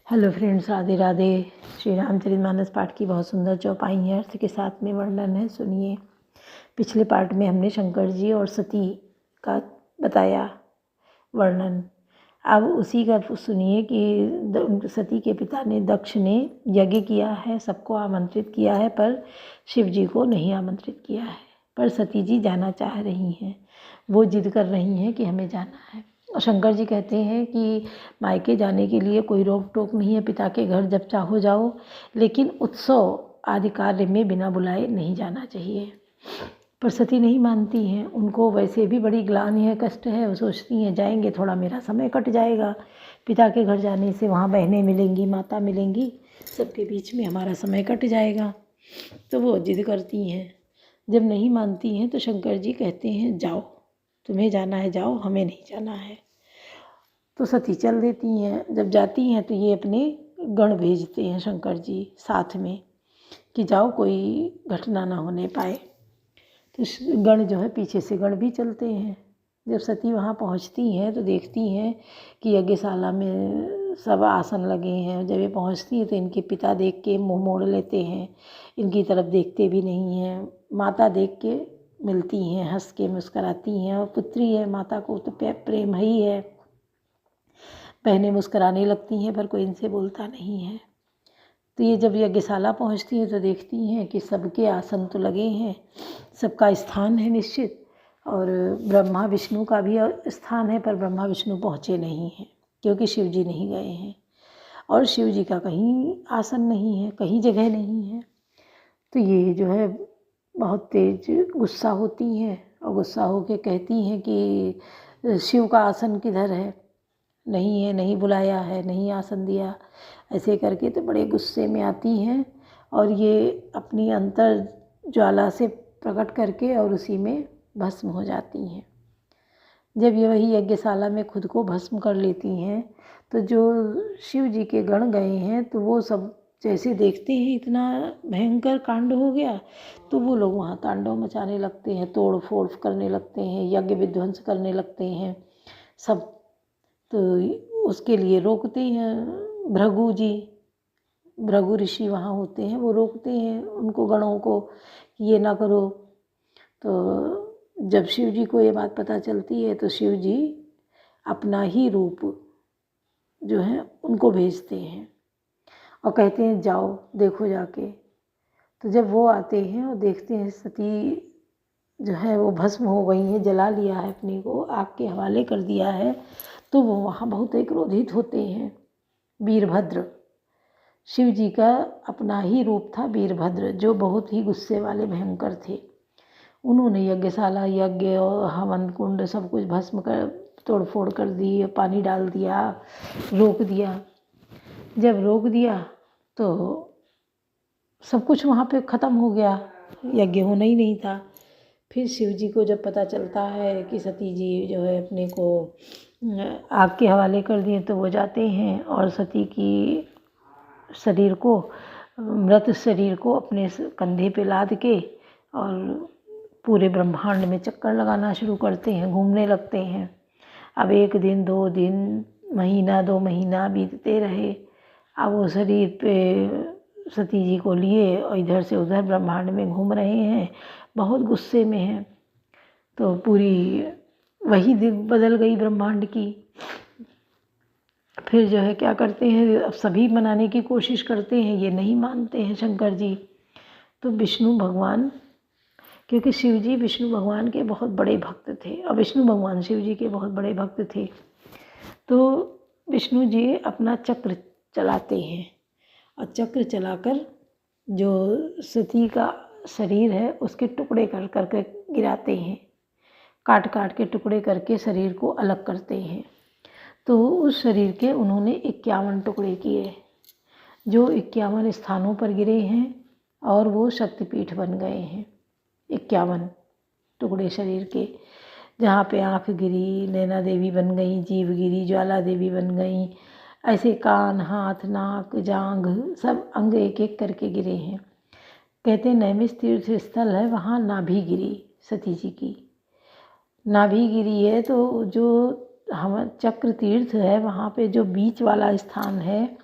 Hello friends, Radhe Radhe. Shri Ramcharitmanas पाठ की बहुत सुंदर चौपाई है, अर्थ के साथ में वर्णन है, सुनिए। पिछले पार्ट में हमने शंकर जी और सती का बताया वर्णन। अब उसी का सुनिए कि सती के पिता ने, दक्ष ने यज्ञ किया है, सबको आमंत्रित किया है, पर शिव जी को नहीं आमंत्रित किया है। पर सती जी जाना चाह रही हैं, वो जिद कर रही हैं कि हमें जाना है। और शंकर जी कहते हैं कि मायके जाने के लिए कोई रोक टोक नहीं है, पिता के घर जब चाहो जाओ, लेकिन उत्सव आदि कार्य में बिना बुलाए नहीं जाना चाहिए। पर सती नहीं मानती हैं, उनको वैसे भी बड़ी ग्लानि है, कष्ट है। वो सोचती हैं जाएंगे थोड़ा मेरा समय कट जाएगा, पिता के घर जाने से वहाँ बहनें मिलेंगी, माता मिलेंगी, सबके बीच में हमारा समय कट जाएगा। तो वो जिद करती हैं। जब नहीं मानती हैं तो शंकर जी कहते हैं जाओ, तुम्हें जाना है जाओ, हमें नहीं जाना है। तो सती चल देती हैं। जब जाती हैं तो ये अपने गण भेजते हैं शंकर जी साथ में कि जाओ कोई घटना ना होने पाए। तो गण जो है, पीछे से गण भी चलते हैं। जब सती वहाँ पहुँचती हैं तो देखती हैं कि यज्ञशाला में सब आसन लगे हैं। जब ये पहुँचती हैं तो इनके पिता देख के मुँह मोड़ लेते हैं, इनकी तरफ देखते भी नहीं हैं। माता देख के मिलती हैं, हंस के मुस्कराती हैं, और पुत्री है, माता को तो प्रेम ही है। बहनें मुस्कराने लगती हैं, पर कोई इनसे बोलता नहीं है। तो ये जब यज्ञशाला पहुंचती हैं तो देखती हैं कि सबके आसन तो लगे हैं, सबका स्थान है निश्चित, और ब्रह्मा विष्णु का भी स्थान है, पर ब्रह्मा विष्णु पहुँचे नहीं हैं क्योंकि शिव जी नहीं गए हैं, और शिव जी का कहीं आसन नहीं है, कहीं जगह नहीं है। तो ये जो है बहुत तेज गुस्सा होती हैं, और गुस्सा होकर कहती हैं कि शिव का आसन किधर है, नहीं है, नहीं बुलाया है, नहीं आसन दिया। ऐसे करके तो बड़े गुस्से में आती हैं, और ये अपनी अंतर ज्वाला से प्रकट करके और उसी में भस्म हो जाती हैं। जब ये वही यज्ञशाला में खुद को भस्म कर लेती हैं तो जो शिव जी के गण गए हैं तो वो सब जैसे देखते हैं इतना भयंकर कांड हो गया, तो वो लोग वहाँ तांडव मचाने लगते हैं, तोड़ फोड़ करने लगते हैं, यज्ञ विध्वंस करने लगते हैं सब। तो उसके लिए रोकते हैं भृगु जी, भृगु ऋषि वहाँ होते हैं, वो रोकते हैं उनको, गणों को, कि ये ना करो। तो जब शिव जी को ये बात पता चलती है तो शिव जी अपना ही रूप जो है उनको भेजते हैं और कहते हैं जाओ देखो जाके। तो जब वो आते हैं और देखते हैं सती जो है वो भस्म हो गई है, जला लिया है, अपनी को आग के हवाले कर दिया है, तो वो वहाँ बहुत ही क्रोधित होते हैं। वीरभद्र, शिव जी का अपना ही रूप था वीरभद्र, जो बहुत ही गुस्से वाले भयंकर थे। उन्होंने यज्ञशाला, यज्ञ और हवन कुंड सब कुछ भस्म कर तोड़ फोड़ कर दी, पानी डाल दिया, रोक दिया। जब रोक दिया तो सब कुछ वहाँ पे ख़त्म हो गया, यज्ञ होना ही नहीं था। फिर शिव जी को जब पता चलता है कि सती जी जो है अपने को आग के हवाले कर दिए, तो वो जाते हैं और सती की शरीर को, मृत शरीर को अपने कंधे पे लाद के और पूरे ब्रह्मांड में चक्कर लगाना शुरू करते हैं, घूमने लगते हैं। अब 1 दिन 2 दिन, महीना 2 महीना बीतते रहे। अब वो शरीर पे सती जी को लिए और इधर से उधर ब्रह्मांड में घूम रहे हैं, बहुत गुस्से में हैं। तो पूरी वही दिन बदल गई ब्रह्मांड की। फिर जो है क्या करते हैं, अब सभी मनाने की कोशिश करते हैं, ये नहीं मानते हैं शंकर जी। तो विष्णु भगवान, क्योंकि शिव जी विष्णु भगवान के बहुत बड़े भक्त थे और विष्णु भगवान शिव जी के बहुत बड़े भक्त थे, तो विष्णु जी अपना चक्र चलाते हैं, और चक्र चलाकर जो सती का शरीर है उसके टुकड़े कर करके गिराते हैं, काट काट के टुकड़े करके शरीर को अलग करते हैं। तो उस शरीर के उन्होंने 51 टुकड़े किए, जो 51 स्थानों पर गिरे हैं, और वो शक्तिपीठ बन गए हैं। 51 टुकड़े शरीर के, जहाँ पे आँख गिरी, नैना देवी बन गई, जीव गिरी, ज्वाला देवी बन गई, ऐसे कान, हाथ, नाक, जांघ, सब अंग एक एक करके गिरे हैं। कहते हैं नैमिष तीर्थ स्थल है, वहाँ नाभि गिरी, सती जी की नाभि गिरी है। तो जो हम चक्र तीर्थ है, वहाँ पे जो बीच वाला स्थान है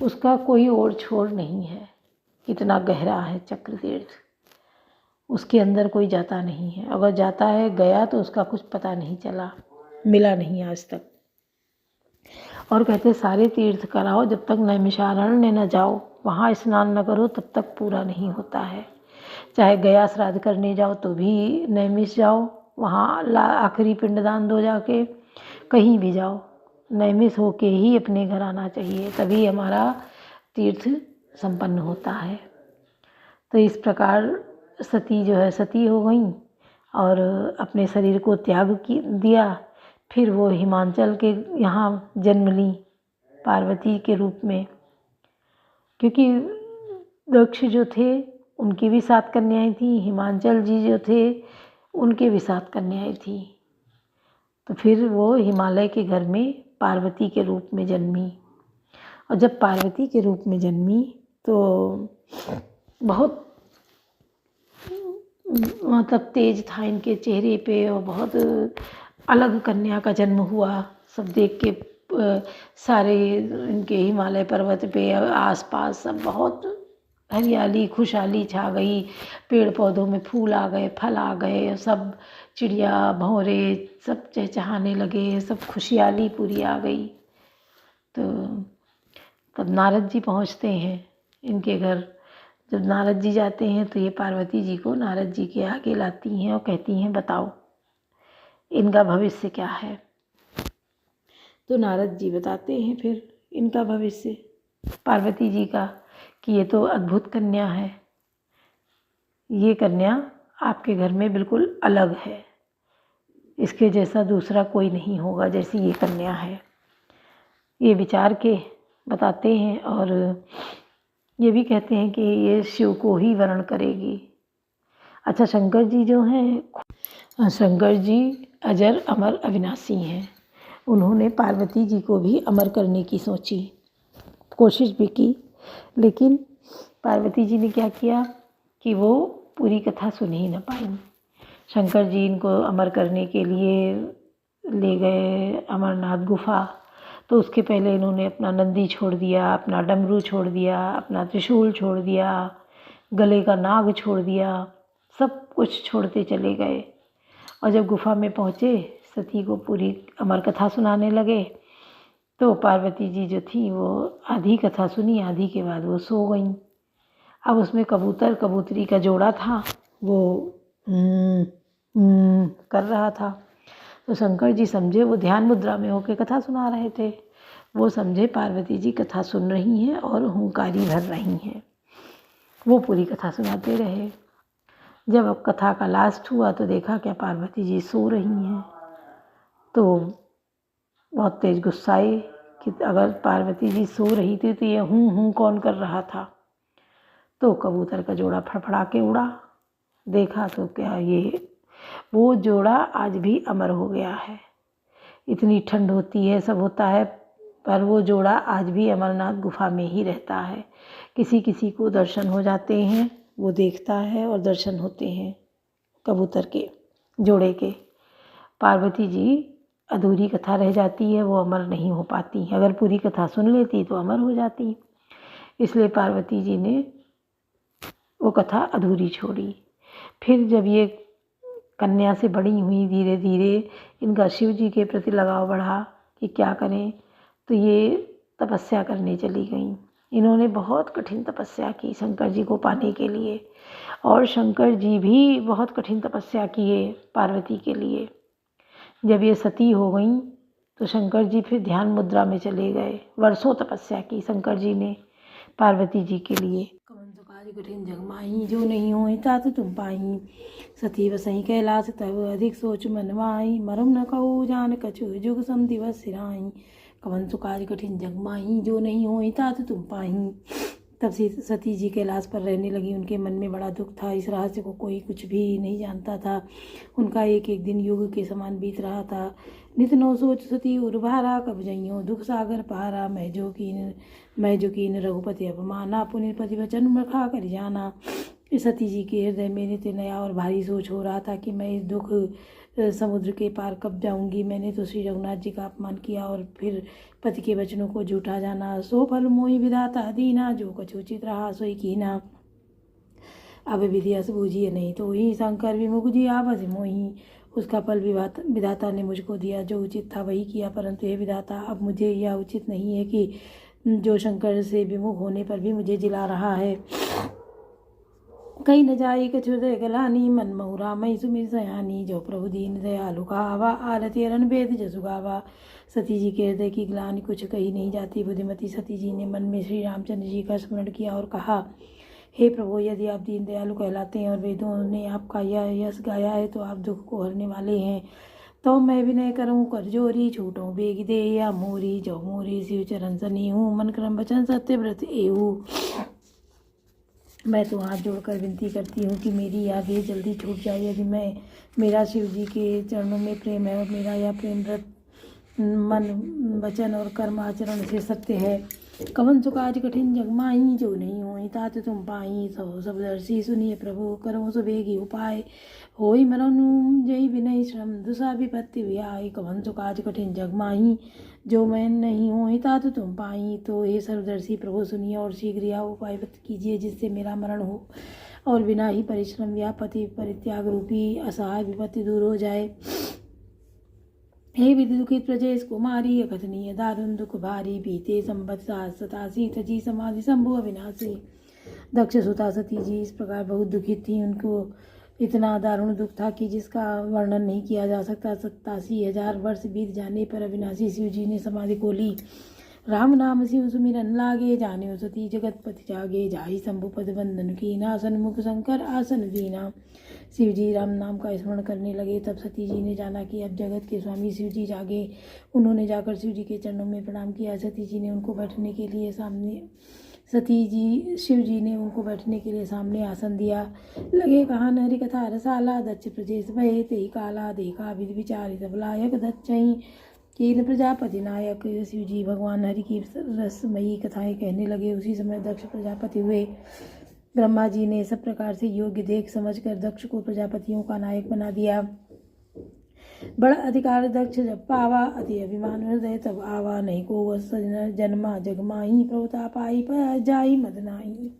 उसका कोई और छोर नहीं है, इतना गहरा है चक्र तीर्थ। उसके अंदर कोई जाता नहीं है, अगर जाता है गया तो उसका कुछ पता नहीं चला, मिला नहीं आज तक। और कहते सारे तीर्थ कराओ, जब तक नैमिषारण्य न जाओ, वहाँ स्नान न करो, तब तक पूरा नहीं होता है। चाहे गया श्राद्ध करने जाओ तो भी नैमिष जाओ, वहाँ आखिरी पिंडदान दो जाके, कहीं भी जाओ नैमिष होके ही अपने घर आना चाहिए, तभी हमारा तीर्थ संपन्न होता है। तो इस प्रकार सती जो है सती हो गई और अपने शरीर को त्याग दिया। फिर वो हिमाचल के यहाँ जन्म ली पार्वती के रूप में, क्योंकि दक्ष जो थे उनकी भी 7 कन्याएं थी, हिमाचल जी जो थे उनके भी 7 कन्याएं थी। तो फिर वो हिमालय के घर में पार्वती के रूप में जन्मी। और जब पार्वती के रूप में जन्मी तो बहुत मतलब तेज था इनके चेहरे पे, और बहुत अलग कन्या का जन्म हुआ। सब देख के सारे इनके हिमालय पर्वत पे आसपास सब बहुत हरियाली खुशहाली छा गई, पेड़ पौधों में फूल आ गए, फल आ गए, सब चिड़िया भौरे सब चहचहाने लगे, सब खुशहाली पूरी आ गई। तो तब नारद जी पहुँचते हैं इनके घर। जब नारद जी जाते हैं तो ये पार्वती जी को नारद जी के आगे लाती हैं और कहती हैं बताओ इनका भविष्य क्या है। तो नारद जी बताते हैं फिर इनका भविष्य पार्वती जी का, कि ये तो अद्भुत कन्या है, ये कन्या आपके घर में बिल्कुल अलग है, इसके जैसा दूसरा कोई नहीं होगा जैसी ये कन्या है। ये विचार के बताते हैं और ये भी कहते हैं कि ये शिव को ही वर्ण करेगी। अच्छा, शंकर जी जो हैं, शंकर जी अजर अमर अविनाशी हैं। उन्होंने पार्वती जी को भी अमर करने की सोची, कोशिश भी की, लेकिन पार्वती जी ने क्या किया कि वो पूरी कथा सुन ही न पाई। शंकर जी इनको अमर करने के लिए ले गए अमरनाथ गुफा, तो उसके पहले इन्होंने अपना नंदी छोड़ दिया, अपना डमरू छोड़ दिया, अपना त्रिशूल छोड़ दिया, गले का नाग छोड़ दिया, सब कुछ छोड़ते चले गए। और जब गुफा में पहुँचे सती को पूरी अमर कथा सुनाने लगे, तो पार्वती जी जो थी वो आधी कथा सुनी, आधी के बाद वो सो गईं। अब उसमें कबूतर कबूतरी का जोड़ा था, वो कर रहा था। तो शंकर जी समझे वो ध्यान मुद्रा में होकर कथा सुना रहे थे, वो समझे पार्वती जी कथा सुन रही हैं और हुंकारी भर रही हैं। वो पूरी कथा सुनाते रहे। जब अब कथा का लास्ट हुआ तो देखा क्या पार्वती जी सो रही हैं। तो बहुत तेज गुस्साए कि अगर पार्वती जी सो रही थी तो ये हूँ कौन कर रहा था। तो कबूतर का जोड़ा फड़फड़ा के उड़ा, देखा तो क्या ये वो जोड़ा आज भी अमर हो गया है। इतनी ठंड होती है, सब होता है, पर वो जोड़ा आज भी अमरनाथ गुफा में ही रहता है। किसी किसी को दर्शन हो जाते हैं, वो देखता है और दर्शन होते हैं कबूतर के जोड़े के। पार्वती जी अधूरी कथा रह जाती है, वो अमर नहीं हो पाती। अगर पूरी कथा सुन लेती तो अमर हो जाती, इसलिए पार्वती जी ने वो कथा अधूरी छोड़ी। फिर जब ये कन्या से बड़ी हुई, धीरे धीरे इनका शिव जी के प्रति लगाव बढ़ा कि क्या करें, तो ये तपस्या करने चली गईं। इन्होंने बहुत कठिन तपस्या की शंकर जी को पाने के लिए, और शंकर जी भी बहुत कठिन तपस्या किए पार्वती के लिए। जब ये सती हो गईं तो शंकर जी फिर ध्यान मुद्रा में चले गए। वर्षों तपस्या की शंकर जी ने पार्वती जी के लिए। कवन सो काज कठिन जग माही, जो नहीं हो तात तुम पाही, सती बसई कैलाश तब अधिक सोच मन माही, मरम न कहू जान कछु जुग सम दिवस सिराही, कवन सो काज कठिन जग माही, जो नहीं हो तात तुम पाही। तब से सती जी कैलाश पर रहने लगी। उनके मन में बड़ा दुख था, इस रहस्य को कोई कुछ भी नहीं जानता था। उनका एक एक दिन युग के समान बीत रहा था। नित नो सोच सती उर्भारा, कब जइयो दुख सागर पारा, मैं जो कीन रघुपति अपमाना, पुण्य पति वचन रखा कर जाना। इस सती जी के हृदय में नित्य नया और भारी सोच हो रहा था कि मैं इस दुख समुद्र के पार कब जाऊंगी। मैंने तो श्री रघुनाथ जी का अपमान किया और फिर पति के वचनों को झूठा जाना। सो फल मोहि विधाता दीना, जो कछुचित रहा सोई कीना। अब विधि अस बूझिए नहीं तो ही, शंकर विमुख जी आपस मोही। उसका फल विधाता ने मुझको दिया, जो उचित था वही किया। परंतु हे विधाता, अब मुझे यह उचित नहीं है कि जो शंकर से विमुख होने पर भी मुझे जिला रहा है। कहीं न जाई कछु हृदय गलानी, मन महुरा मई सुमिर सयानी। जो प्रभु दीन दयालु कहावा, आरती अरन भेद जसु गावा। सती जी के हृदय की ग्लानि कुछ कही नहीं जाती। बुद्धिमती सती जी ने मन में श्री रामचंद्र जी का स्मरण किया और कहा, हे प्रभु, यदि आप दीन दयालु कहलाते हैं और वेदों ने आपका यह यश गाया है तो आप दुख को हरने वाले हैं। तो मैं विनय करूँ कर जोरी, छूटूं बेग दे या मोरी। जो मोरी शिव चरण सनी हूँ, मन क्रम वचन सत्य व्रत एहू। मैं तो हाथ जोड़कर विनती करती हूँ कि मेरी यह देह जल्दी छूट जाए। यदि मेरा शिव जी के चरणों में प्रेम है और मेरा यह प्रेम व्रत मन वचन और कर्म आचरण से सत्य है। कवन सुकाज कठिन जग माही, जो नहीं होई तात तुम पाई। सब दर्शी सुनिए प्रभु, करो सो बेगी उपाय। होई मरनु जय विनय श्रम, दुसा विपत्ति व्याय। कवन सुकाज कठिन जग माही, जो मैं नहीं होई तात तुम पाई। तो हे सर्वदर्शी प्रभु, सुनिए और शीघ्र यह उपाय कीजिए जिससे मेरा मरण हो और बिना ही परिश्रम या पति परित्याग रूपी असहाय विपत्ति दूर हो जाए। हे विधि दुखित प्रजेश कुमारी, अकथनीय दारुण दुख भारी। बीते संबत 87 तजी समाधि शंभु अविनाशी। दक्ष सुता सती जी इस प्रकार बहुत दुखित थी। उनको इतना दारुण दुख था कि जिसका वर्णन नहीं किया जा सकता। 87,000 वर्ष बीत जाने पर अविनाशी शिव जी ने समाधि को ली। राम नाम शिव सुमिरन लागे, जाने सती जगतपति जागे। जाहि शंभु पद बंधन कीना, सन्मुख शंकर आसन दीना। शिव जी राम नाम का स्मरण करने लगे। तब सती जी ने जाना कि अब जगत के स्वामी शिव जी जागे। उन्होंने जाकर शिव जी के चरणों में प्रणाम किया। शिव जी ने उनको बैठने के लिए सामने आसन दिया। लगे कहा हरि कथा रसाला, दक्ष प्रजेश भये तेहि काला। देखा विधि विचारित लायक, दक्षहि कीन प्रजापति नायक। शिव जी भगवान हरि की रसमयी कथाएं कहने लगे। उसी समय दक्ष प्रजापति हुए। ब्रह्मा जी ने सब प्रकार से योग्य देख समझकर दक्ष को प्रजापतियों का नायक बना दिया। बड़ा अधिकार दक्ष जब पावा, अति अभिमान हृदय तब आवा। नहीं को वस जन्मा जग माही, प्रभुता पाई जाई मद नाही।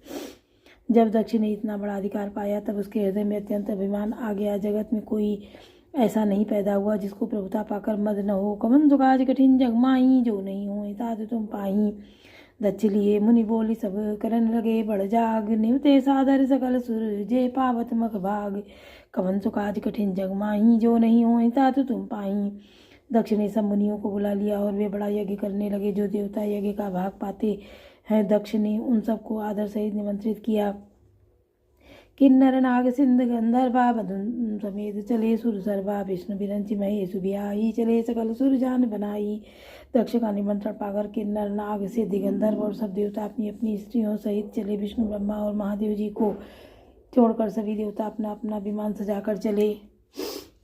जब दक्ष ने इतना बड़ा अधिकार पाया तब उसके हृदय में अत्यंत अभिमान आ गया। जगत में कोई ऐसा नहीं पैदा हुआ जिसको प्रभुता पाकर मद न हो। कवन सुकाज कठिन जग माही, जो नहीं हो तात तुम पाही। दक्ष लिए मुनि बोली सब करन लगे, बढ़ जाग निवते सादर सकल सुर, जे पावत मख भाग। कवन सुकाज कठिन जग माही, जो नहीं हो तात तुम पाही। दक्ष ने सब मुनियों को बुला लिया और वे बड़ा यज्ञ करने लगे। जो देवता यज्ञ का भाग पाते हैं, दक्ष ने उन सबको आदर सहित निमंत्रित किया। किन्नर नाग सिंध गंधर्वा, बधुन समेत चले सुर सर्वा। विष्णु बिरंची महेश बिहाई, चले सकल सुर जान बनाई। दक्ष का निमंत्रण पाकर किन्नर नाग सिद्ध गंधर्व और सब देवता अपनी अपनी स्त्रियों सहित चले। विष्णु ब्रह्मा और महादेव जी को छोड़कर सभी देवता अपना अपना विमान सजाकर चले।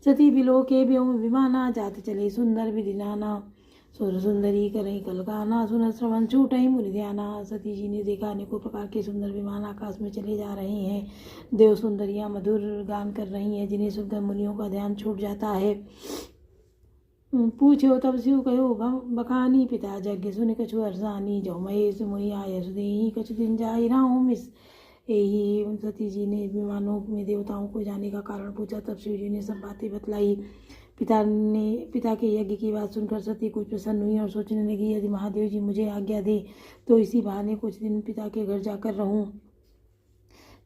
सती बिलो के व्योम विमाना, जात चले सुंदर विधि नाना। सुर सुंदरी करई कल गाना, सुन श्रवण छूटई मुनि ध्याना। सती जी ने देखा अनेकों प्रकार के सुंदर विमान आकाश में चले जा रहे हैं। देव सुंदरियां मधुर गान कर रही हैं, जिन्हें सुनकर मुनियों का ध्यान छूट जाता है। पूछो तब शिव कहो बखानी, पिता यज्ञ सुन कछु हर्षानी। जो महेश मोहि आय सुदेही, कछु दिन जाई राम मिस यही। सती जी ने विमानों में देवताओं को जाने का कारण पूछा। तब शिव जी ने सब बातें बतलाई। पिता के यज्ञ की बात सुनकर सती कुछ प्रसन्न हुई और सोचने लगी, यदि महादेव जी मुझे आज्ञा दे तो इसी बहाने कुछ दिन पिता के घर जाकर रहूं।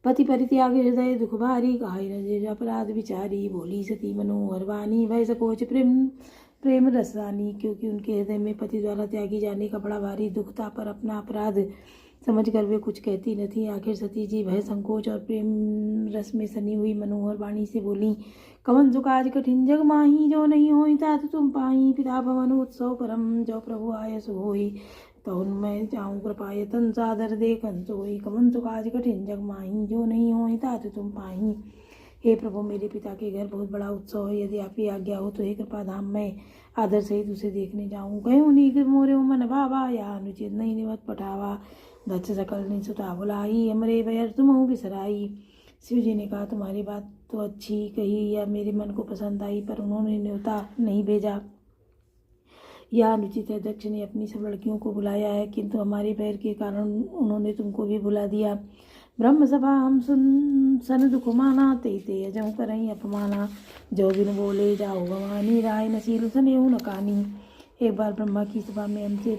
पति परित्याग हृदय दुख भारी, काहि न अपराध विचारी। बोली सती मनोहर वाणी, भय सकोच प्रेम रसानी। क्योंकि उनके हृदय में पति द्वारा त्यागी जाने का बड़ा भारी दुख था, पर अपना अपराध समझकर वे कुछ कहती न थी। आखिर सती जी भय संकोच और प्रेम रस में सनी हुई मनोहर वाणी से बोली, कवन सुकाज कठिन जग माही, जो नहीं होई तात तुम पाही। पिता भवन उत्सव परम, जो प्रभु आय सो होई। तो मैं जाऊँ कृपायतन सादर देखन सोई। कवन सुकाज कठिन जग माही, जो नहीं होई तात तुम पाही। हे प्रभु, मेरे पिता के घर बहुत बड़ा उत्सव है। यदि आप ही आज्ञा हो तो हे कृपा धाम में आदर सहित उसे देखने जाऊँ। कहीं नीक मोरे मन भावा, या अनुचित नहीं निवत पठावा। दक्ष सकल ने सुता बुलाई, हमरे भयर तुमहु बिसराई। शिव जी ने कहा, तुम्हारी बात तो अच्छी कही या मेरे मन को पसंद आई, पर उन्होंने न्योता नहीं भेजा। यह अनुचित है। दक्ष ने अपनी सब लड़कियों को बुलाया है, किंतु हमारे पैर के कारण उन्होंने तुमको भी बुला दिया। ब्रह्म सभा हम सुन सन दुख माना, ते ते अजऊ करई अपमाना। जो बिन बोले जाओ भवानी, राय नसील सनेऊ न कानी। एक बार ब्रह्मा की सभा में हमसे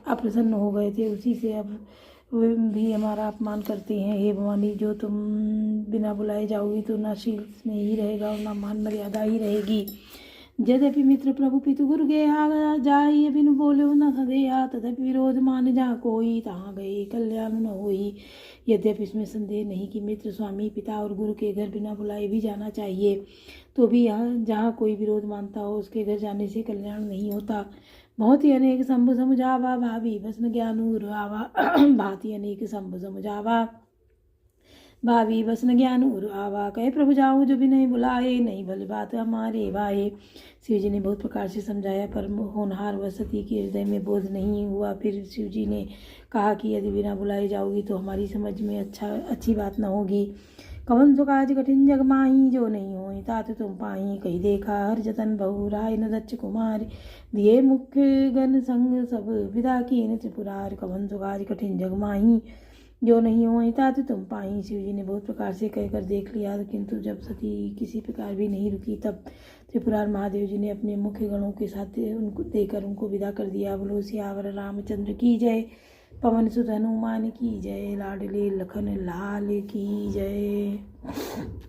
अप्रसन्न हो गए थे, उसी से अब वे भी हमारा अपमान करते हैं। हे भवानी, जो तुम बिना बुलाए जाओगी तो ना शील स्नेह ही रहेगा और ना मान मर्यादा ही रहेगी। यद्यपि मित्र प्रभु पितु गुरु गया जाई, बिनु बोले न सदेहा, तथापि विरोध मान जहाँ कोई, तहाँ गए कल्याण न होई। यद्यपि इसमें संदेह नहीं कि मित्र, स्वामी, पिता और गुरु के घर बिना बुलाए भी जाना चाहिए, तो भी यहाँ जहाँ कोई विरोध मानता हो उसके घर जाने से कल्याण नहीं होता। बहुत ही अनेक शंभु समुझावा, भावी भस्म ज्ञान आवा। भांति अनेक शंभु समुझावा, भावी वसन ज्ञान उर आवा। कहे प्रभु जाऊँ जो भी नहीं बुलाए, नहीं भली बात हमारे भाए। शिव जी ने बहुत प्रकार से समझाया, पर होनहार व सती के हृदय में बोध नहीं हुआ। फिर शिव जी ने कहा कि यदि बिना बुलाए जाओगी तो हमारी समझ में अच्छी बात न होगी। कवन सो काज कठिन जग माही, जो नहीं होई तात तुम पाही। कही देखा हर जतन बहु, राय न दक्ष कुमार। दिए मुख्य गण संग सब, विदा कीन त्रिपुरार। कवन सो काज कठिन जग माही, जो नहीं हो तात तुम पाई। शिव जी ने बहुत प्रकार से कहकर देख लिया, किंतु जब सती किसी प्रकार भी नहीं रुकी, तब त्रिपुरार महादेव जी ने अपने मुख्य गणों के साथ उनको देकर उनको विदा कर दिया। बोलो सियावर रामचंद्र की जय, पवन सुत हनुमान की जय, लाडले लखन लाल की जय।